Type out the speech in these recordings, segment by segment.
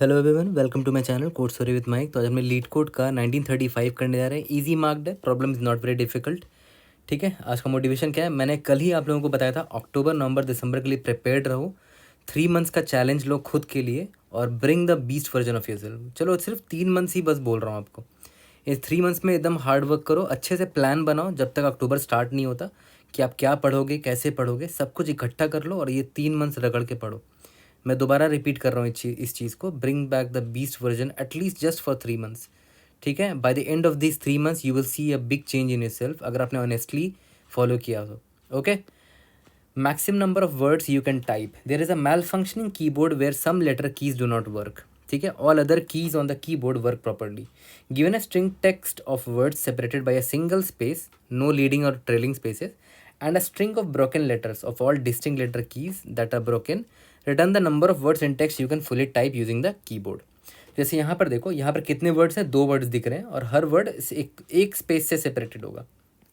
Hello everyone, welcome to my channel code story with Mike. तो आज हमने leet code का 1935 करने जा रहे हैं। इजी मार्क्ड है, problem is not very difficult. ठीक है, आज का मोटिवेशन क्या है? मैंने कल ही आप लोगों को बताया था अक्टूबर नवंबर दिसंबर के लिए प्रिपेयर्ड रहो। 3 मंथ्स का चैलेंज लो खुद के लिए और bring the beast version of yourself. चलो सिर्फ 3 मंथ्स ही बस बोल रहा हूँ आपको। इस 3 मंथ्स में एकदम हार्ड वर्क करो, अच्छे से प्लान बनाओ जब तक अक्टूबर स्टार्ट नहीं होता कि आप क्या पढ़ोगे, कैसे पढ़ोगे, सब कुछ इकट्ठा कर लो और ये 3 मंथ्स रगड़ के पढ़ो। मैं दोबारा रिपीट कर रहा हूँ इस चीज़ को, bring back the beast version at least just for 3 months. ठीक है, by the end of this 3 months you will see a big change in yourself अगर आपने ऑनेस्टली फॉलो किया तो। Okay, maximum number of words you can type. There is a malfunctioning keyboard where some letter keys do not work. ठीक है, all other keys on the keyboard work properly. Given a string text of words separated by a single space, no leading और trailing spaces, and a string of broken letters of all distinct letter keys that are broken, return the number of words in text you can fully type using the keyboard। जैसे यहाँ पर देखो, यहाँ पर कितने words हैं? 2 words दिख रहे हैं और हर वर्ड एक स्पेस से सेपरेटेड होगा।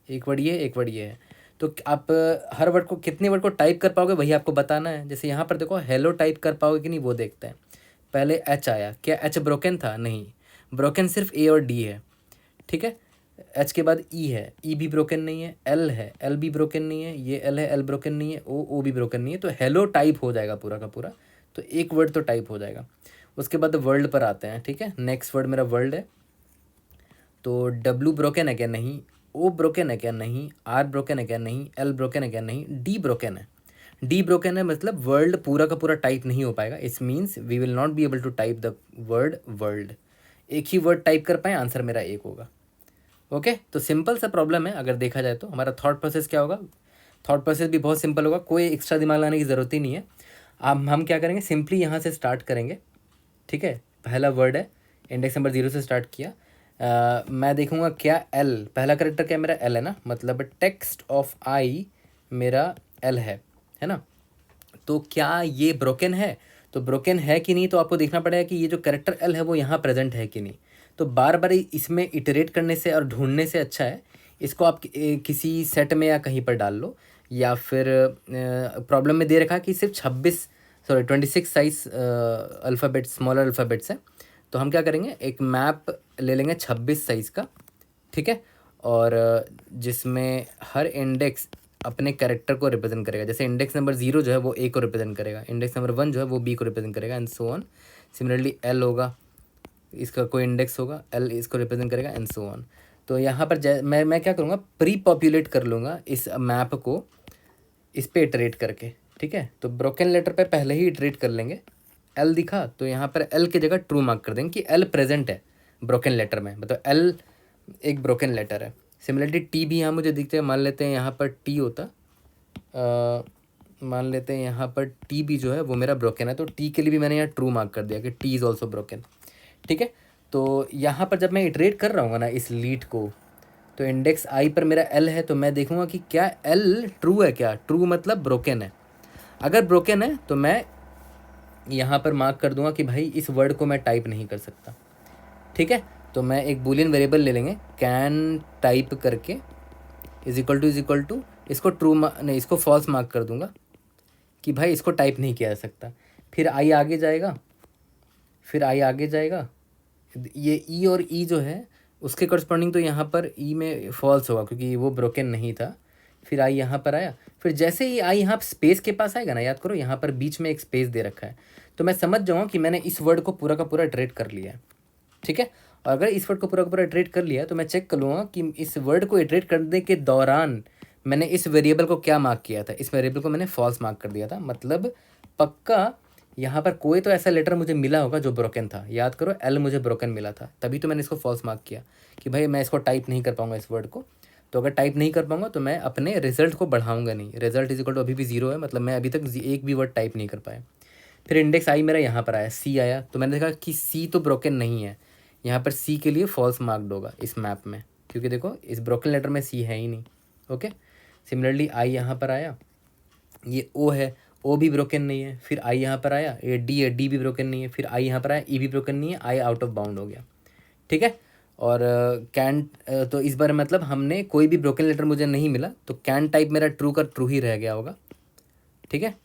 एक वर्ड ये, एक वर्ड ये है। तो आप हर वर्ड को, कितने वर्ड को टाइप कर पाओगे वही आपको बताना है। जैसे यहाँ पर देखो, हेलो टाइप कर पाओगे कि नहीं वो देखते हैं। पहले एच आया, क्या एच ब्रोकन था? नहीं, ब्रोकन सिर्फ ए और डी है। ठीक है, एच के बाद ई है, ई भी ब्रोकन नहीं है। एल है, एल भी ब्रोकन नहीं है। ये एल है, एल ब्रोकन नहीं है। ओ भी ब्रोकन नहीं है। तो हेलो टाइप हो जाएगा पूरा का पूरा। तो एक वर्ड तो टाइप हो जाएगा। उसके बाद वर्ल्ड पर आते हैं। ठीक है, नेक्स्ट वर्ड मेरा वर्ल्ड है। तो डब्लू ब्रोकन है क्या? नहीं। ओ ब्रोकन है क्या? नहीं। आर ब्रोकन है क्या? नहीं। एल ब्रोकन है क्या? नहीं। डी ब्रोकन है। डी ब्रोकन है मतलब वर्ल्ड पूरा का पूरा टाइप नहीं हो पाएगा। It's means we will not be able to type the word world. एक ही वर्ड टाइप कर पाए, आंसर मेरा एक होगा। ओके, तो सिंपल सा प्रॉब्लम है। अगर देखा जाए तो हमारा थॉट प्रोसेस क्या होगा? थॉट प्रोसेस भी बहुत सिंपल होगा, कोई एक्स्ट्रा दिमाग लगाने की ज़रूरत ही नहीं है। अब हम क्या करेंगे, सिंपली यहाँ से स्टार्ट करेंगे। ठीक है, पहला वर्ड है, इंडेक्स नंबर 0 से स्टार्ट किया। मैं देखूंगा क्या एल, पहला करेक्टर क्या मेरा? एल है ना, मतलब टेक्स्ट ऑफ आई मेरा एल है ना। तो क्या ये ब्रोकन है? तो ब्रोकन है कि नहीं, तो आपको देखना पड़ेगा कि ये जो करेक्टर एल है वो यहाँ प्रेजेंट है कि नहीं। तो बार बार इसमें इटरेट करने से और ढूंढने से अच्छा है इसको आप किसी सेट में या कहीं पर डाल लो। या फिर प्रॉब्लम में दे रखा कि सिर्फ 26 साइज अल्फ़ाबेट, स्मॉलर अल्फ़ाबेट्स हैं। तो हम क्या करेंगे, एक मैप ले लेंगे 26 साइज़ का। ठीक है, और जिसमें हर इंडेक्स अपने कैरेक्टर को रिप्रेजेंट करेगा। जैसे इंडेक्स नंबर 0 जो है वो ए को रिप्रेजेंट करेगा, इंडेक्स नंबर 1 जो है वो बी को रिप्रेजेंट करेगा, and so on. Similarly L होगा, इसका कोई इंडेक्स होगा, एल इसको रिप्रेजेंट करेगा, एंड सो ऑन। तो यहाँ पर मैं क्या करूँगा, प्री पॉपुलेट कर लूँगा इस मैप को, इस पर इटरेट करके। ठीक है, तो ब्रोकन लेटर पे पहले ही इटरेट कर लेंगे। एल दिखा तो यहाँ पर एल की जगह ट्रू मार्क कर देंगे कि एल प्रेजेंट है ब्रोकन लेटर में, मतलब एल एक ब्रोकन लेटर है। सिमिलरली टी भी यहाँ मुझे दिखते हैं, मान लेते हैं यहाँ पर टी होता, मान लेते हैं यहाँ पर टी भी जो है वो मेरा ब्रोकन है। तो टी के लिए भी मैंने यहाँ ट्रू मार्क कर दिया कि टी इज़ ऑल्सो ब्रोकन। ठीक है, तो यहाँ पर जब मैं इटरेट कर रहा हूँ ना इस लीड को, तो इंडेक्स आई पर मेरा एल है, तो मैं देखूंगा कि क्या एल ट्रू है क्या। ट्रू मतलब ब्रोकन है। अगर ब्रोकन है तो मैं यहाँ पर मार्क कर दूंगा कि भाई इस वर्ड को मैं टाइप नहीं कर सकता। ठीक है, तो मैं एक बूलियन वेरिएबल ले लेंगे, कैन टाइप करके इज इक्वल टू इसको ट्रू नहीं, इसको फॉल्स मार्क कर दूंगा कि भाई इसको टाइप नहीं किया जा सकता। फिर आई आगे जाएगा, फिर आई आगे जाएगा, ये ई और ई जो है उसके करस्पॉन्डिंग तो यहाँ पर ई में फॉल्स होगा क्योंकि वो ब्रोकन नहीं था। फिर आई यहाँ पर आया, फिर जैसे ही आई यहाँ स्पेस के पास आएगा ना, याद करो यहाँ पर बीच में एक स्पेस दे रखा है, तो मैं समझ जाऊँगा कि मैंने इस वर्ड को पूरा का पूरा इटरेट कर लिया है। ठीक है, और अगर इस वर्ड को पूरा का पूरा इटरेट कर लिया तो मैं चेक कर लूँगा कि इस वर्ड को इटरेट करने के दौरान मैंने इस वेरिएबल को क्या मार्क किया था। इस वेरिएबल को मैंने फॉल्स मार्क कर दिया था, मतलब पक्का यहाँ पर कोई तो ऐसा लेटर मुझे मिला होगा जो ब्रोकन था। याद करो एल मुझे ब्रोकन मिला था, तभी तो मैंने इसको फॉल्स मार्क किया कि भाई मैं इसको टाइप नहीं कर पाऊंगा इस वर्ड को। तो अगर टाइप नहीं कर पाऊंगा तो मैं अपने रिजल्ट को बढ़ाऊंगा नहीं। रिजल्ट इज इक्वल टू अभी भी 0 है, मतलब मैं अभी तक एक भी वर्ड टाइप नहीं कर पाया। फिर इंडेक्स आई मेरा यहाँ पर आया, सी आया, तो मैंने देखा कि सी तो ब्रोकन नहीं है। यहाँ पर सी के लिए फॉल्स मार्क्ड होगा इस मैप में, क्योंकि देखो इस ब्रोकन लेटर में सी है ही नहीं। ओके, सिमिलरली आई यहाँ पर आया, ये ओ है, ओ भी ब्रोकन नहीं है। फिर आई यहाँ पर आया, ये डी है, डी भी ब्रोकन नहीं है। फिर आई यहाँ पर आया, ई भी ब्रोकन नहीं है, आई आउट ऑफ बाउंड हो गया। ठीक है, और कैन तो इस बार मतलब हमने कोई भी ब्रोकन लेटर मुझे नहीं मिला, तो कैन टाइप मेरा ट्रू का ट्रू ही रह गया होगा। ठीक है,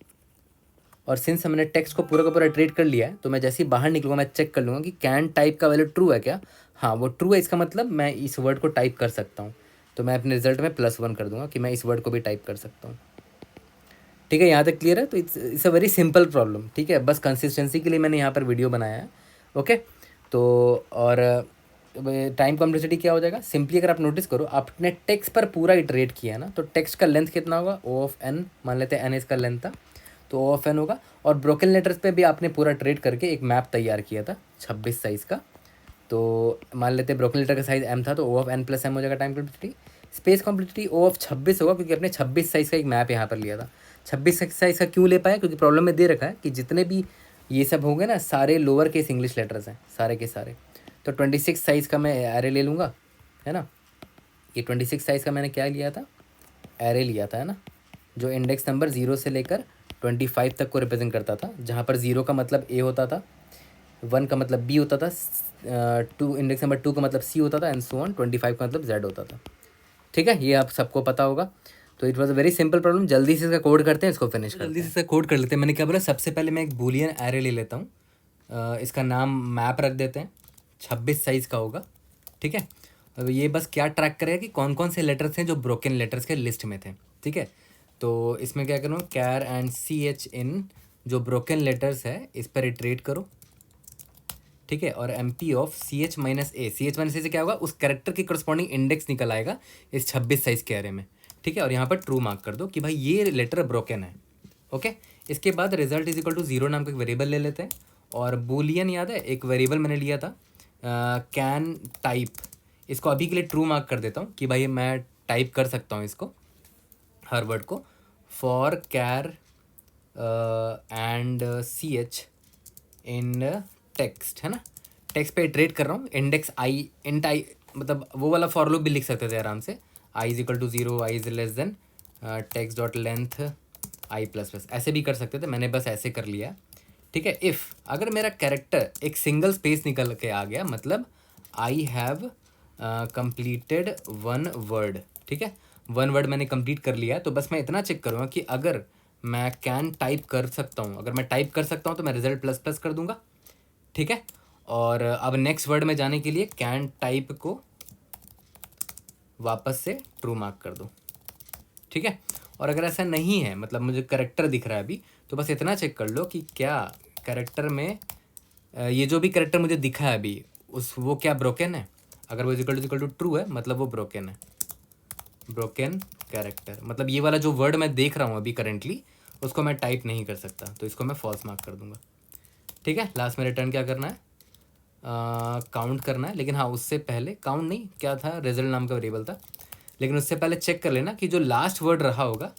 और सिंस हमने टेक्स्ट को पूरा का पूरा इटरेट कर लिया है, तो मैं जैसे ही बाहर निकलूँगा मैं चेक कर लूँगा कि कैन टाइप का वैल्यू ट्रू है क्या। हाँ वो ट्रू है, इसका मतलब मैं इस वर्ड को टाइप कर सकता हूँ। तो मैं अपने रिजल्ट में +1 कर दूंगा कि मैं इस वर्ड को भी टाइप कर सकता हूँ। ठीक है, यहाँ तक क्लियर है। तो it's a very simple problem. ठीक है, बस कंसिस्टेंसी के लिए मैंने यहाँ पर वीडियो बनाया है। ओके, तो और टाइम कॉम्प्लेक्सिटी क्या हो जाएगा, सिंपली अगर आप नोटिस करो आपने टेक्स्ट पर पूरा इटरेट किया है ना, तो टेक्स्ट का लेंथ कितना होगा, ओ ऑफ एन, मान लेते हैं एन इसका लेंथ था, तो ओ ऑफ एन होगा। और ब्रोकन लेटर्स पे भी आपने पूरा इटरेट करके एक मैप तैयार किया था 26 साइज़ का, तो मान लेते हैं ब्रोकन लेटर का साइज़ एम था, तो O of N plus M हो जाएगा time complexity. Space complexity O of 26 होगा, क्योंकि आपने 26 साइज़ का एक मैप यहाँ पर लिया था। 26 साइज़ का क्यों ले पाया, क्योंकि प्रॉब्लम में दे रखा है कि जितने भी ये सब होंगे ना, सारे लोअर केस इंग्लिश लेटर्स हैं सारे के सारे। तो 26 साइज़ का मैं एरे ले लूँगा, है ना। ये 26 साइज़ का मैंने क्या लिया था, एरे लिया था, है ना, जो इंडेक्स नंबर 0 से लेकर 25 तक को रिप्रेजेंट करता था, जहाँ पर 0 का मतलब ए होता था, 1 का मतलब बी होता था, 2 इंडेक्स नंबर 2 का मतलब सी होता था, एंड सो ऑन 25 का मतलब जेड होता था। ठीक है, ये आप सबको पता होगा। तो it was a very simple problem. जल्दी से इसका कोड करते हैं, इसको फिनिश करते हैं। जल्दी से इसका कोड कर लेते हैं। मैंने क्या बोला, सबसे पहले मैं एक बूलियन एरे ले लेता हूँ, इसका नाम मैप रख देते हैं, 26 साइज़ का होगा। ठीक है, अब ये बस क्या ट्रैक करेगा कि कौन कौन से लेटर्स हैं जो ब्रोकन लेटर्स के लिस्ट में थे। ठीक है, तो इसमें क्या करूँ, कैर एंड सी एच इन जो ब्रोकन लेटर्स है इस पर इटरेट करो। ठीक है, और M P of C H minus A, C H minus A से क्या होगा, उस कैरेक्टर के करस्पॉन्डिंग इंडेक्स निकल आएगा इस 26 साइज़ के एरे में। ठीक है, और यहाँ पर ट्रू मार्क कर दो कि भाई ये लेटर ब्रोकन है। ओके, इसके बाद रिजल्ट इज इक्वल टू 0 नाम का एक वेरिएबल ले लेते हैं, और बूलियन याद है एक वेरिएबल मैंने लिया था कैन टाइप, इसको अभी के लिए ट्रू मार्क कर देता हूँ कि भाई मैं टाइप कर सकता हूँ इसको, हर वर्ड को, for char and C H in text, है ना। टेक्स्ट पे इटरेट कर रहा हूँ, इंडेक्स आई, इंट आई, मतलब वो वाला फॉर लूप भी लिख सकते थे आराम से, I is equal to 0, I is less than text dot length I plus plus, ऐसे भी कर सकते थे, मैंने बस ऐसे कर लिया। ठीक है, इफ़ अगर मेरा कैरेक्टर एक सिंगल स्पेस निकल के आ गया, मतलब आई हैव कंप्लीटेड 1 वर्ड। ठीक है, 1 वर्ड मैंने कंप्लीट कर लिया है, तो बस मैं इतना चेक करूँगा कि अगर मैं कैन टाइप कर सकता हूँ, अगर मैं टाइप कर सकता हूँ तो मैं रिजल्ट प्लस प्लस कर दूंगा। ठीक है, और अब नेक्स्ट वर्ड में जाने के लिए कैन टाइप को वापस से ट्रू मार्क कर दो। ठीक है, और अगर ऐसा नहीं है, मतलब मुझे करेक्टर दिख रहा है अभी, तो बस इतना चेक कर लो कि क्या करेक्टर में ये जो भी करेक्टर मुझे दिखा है अभी वो क्या ब्रोकन है। अगर वो इक्वल टू ट्रू है, मतलब वो ब्रोकन है, ब्रोकन कैरेक्टर, मतलब ये वाला जो वर्ड मैं देख रहा हूँ अभी करेंटली, उसको मैं टाइप नहीं कर सकता, तो इसको मैं फॉल्स मार्क कर दूंगा। ठीक है, लास्ट में रिटर्न क्या करना है, काउंट करना है, लेकिन हाँ उससे पहले काउंट नहीं, क्या था, रिजल्ट नाम का वेरिएबल था, लेकिन उससे पहले चेक कर लेना कि जो लास्ट वर्ड रहा होगा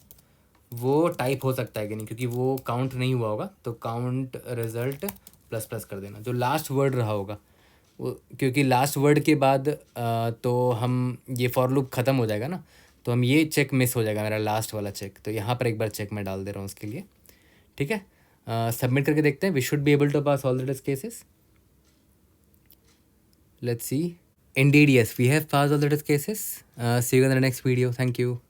वो टाइप हो सकता है कि नहीं, क्योंकि वो काउंट नहीं हुआ होगा, तो काउंट रिजल्ट प्लस प्लस कर देना जो लास्ट वर्ड रहा होगा वो, क्योंकि लास्ट वर्ड के बाद तो हम ये फॉर लूप ख़त्म हो जाएगा ना, तो हम ये चेक मिस हो जाएगा मेरा लास्ट वाला चेक, तो यहाँ पर एक बार चेक मैं डाल दे रहा हूँ उसके लिए। ठीक है, सबमिट करके देखते हैं, we should be able to pass all the test cases. Let's see. Indeed, yes, we have passed all the test cases. See you in the next video. Thank you.